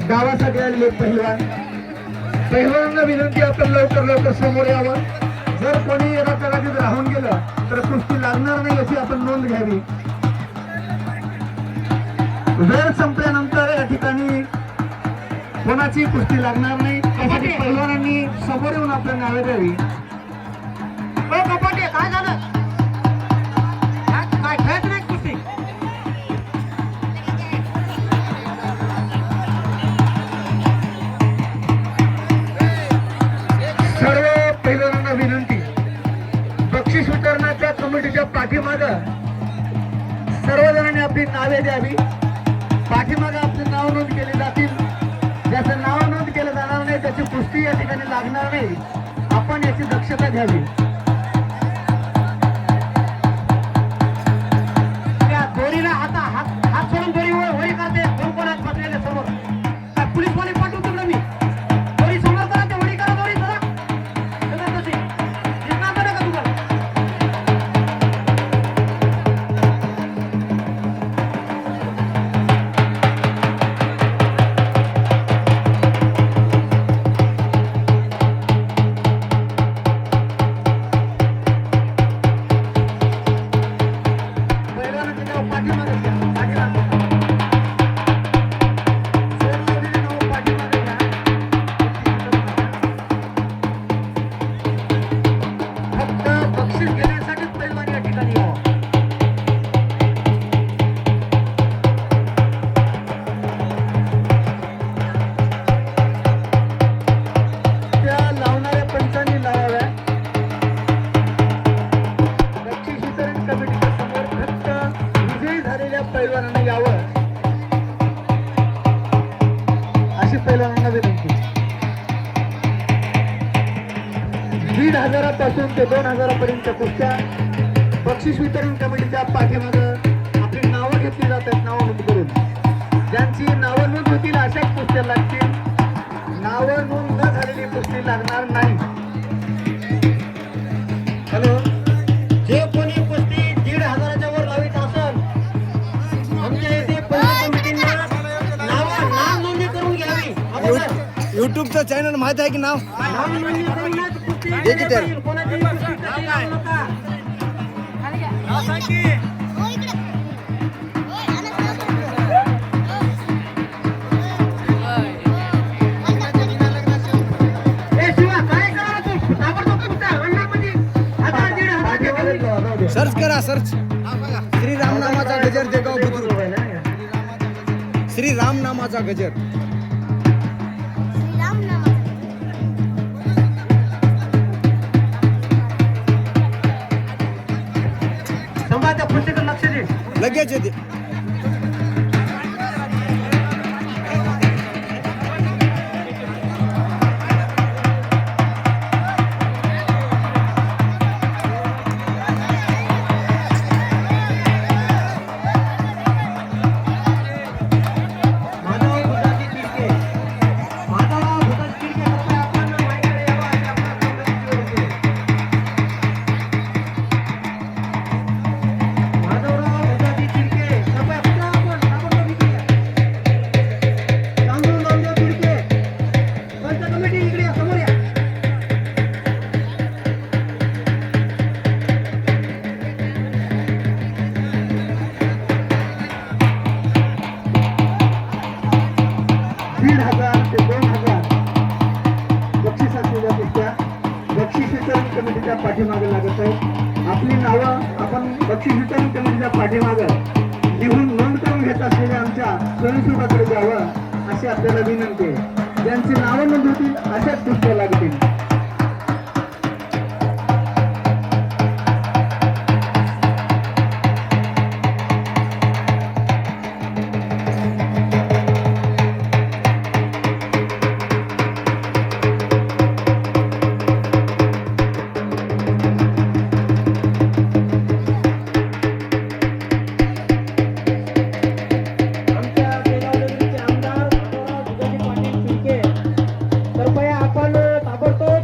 गावासाठी आलेले पहिलवानांना विनंती आपण लवकर समोर यावं. जर कोणी रक्तगाठीत राहून गेलं तर कुस्ती लागणार नाही याची आपण नोंद घ्यावी. वेळ संपल्यानंतर या ठिकाणी कोणाची कुस्ती लागणार नाही त्यासाठी पहिलवानांनी समोर येऊन आपल्या नावे द्यावी. काय झालं? काय खेळत नाही कुस्ती? सर्व पहिलवानांना विनंती, बक्षीस वितरणाच्या कमिटीच्या पाठीमागं सर्वजणांनी आपली नावे द्यावी. पाठीमागं आपली नाव नोंद केली जातील. ज्याचं नाव नोंद केलं जाणार नाही त्याची कुस्ती या ठिकाणी लागणार नाही. आपण याची दक्षता घ्यावी. दोरीला हात सोडून दोरी वरी करते. कोण हात बसलेले समोर पोलीस वाले पाठवतो ना मी. दोरी समोर करा, ते वरी करा, दोरी करा तशी दिसणार का तुम्हाला? 1,500 ते 2,000 पर्यंत कुस्त्या बक्षीस वितरण कमिटीच्या पाठीमागं आपली नावं घेतली जातात, नावं नोंद करून. ज्यांची नावं नोंद होतील अशाच कुस्त्या लागतील. नावं नोंद न झालेली कुस्ती लागणार नाही. हॅलो, जे कोणी कुस्ती 1,500च्या वर लावित असेल आमच्या इथे कमिटीने नाव नोंदणी करून घ्यावी. युट्यूबचं चॅनल माहित आहे की नाव नाव नोंदणी करूनच कुस्ती Digital. घेतली पाहिजे. कोणाची कुस्ती लावू नका. ए शिवा, काय करायला तू? ताबडतोब कुस्त्या अंडामध्ये. आता 1,500 जाऊ दे. सर्च करा सर्च श्री राम नामाचा गजर देगाव बुद्रुक श्री राम नामाचा गजर संभाच्या कुस्तीकडे लक्ष दे. लगेच येते माधवराव भुताजी तिडके. माधवराव भुताजी तिडके कृपया आपण माईकडे यावं आणि आपला कमेंट करू. माधवराव भुताजी तिडके कृपया पुन्हा आपण ताबडतोब इकडे या. तांदूळ नामदेव तिडके पंच कमिटी इकडे या, समोर या. दीड हजार ते 2,000 बक्षीस असलेल्या कुस्त्या बक्षीस वितरण कमिटीच्या पाठीमागे लागत आहे. आपली नावं आपण बक्षीस वितरण कमिटीच्या पाठीमागं लिहून नोंद करून घेत असलेल्या आमच्या स्वयंसेवकाकडे द्यावं अशी आपल्याला विनंती आहे. ज्यांची नावं नोंद होतील अशाच कुस्त्या लागतील. आमच्या बेळगाव नगरीचे आमदार माधवराव भुताजी पाटील तिडके कृपया आपण ताबडतोब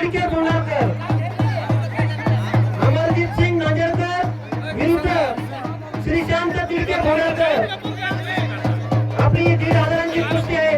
तिडके बोलारकर, अमरजीत सिंग नांदेडकर विरुद्ध श्रीशांत तिडके बोलारकर. आपली 1,500 कुस्ती आहे.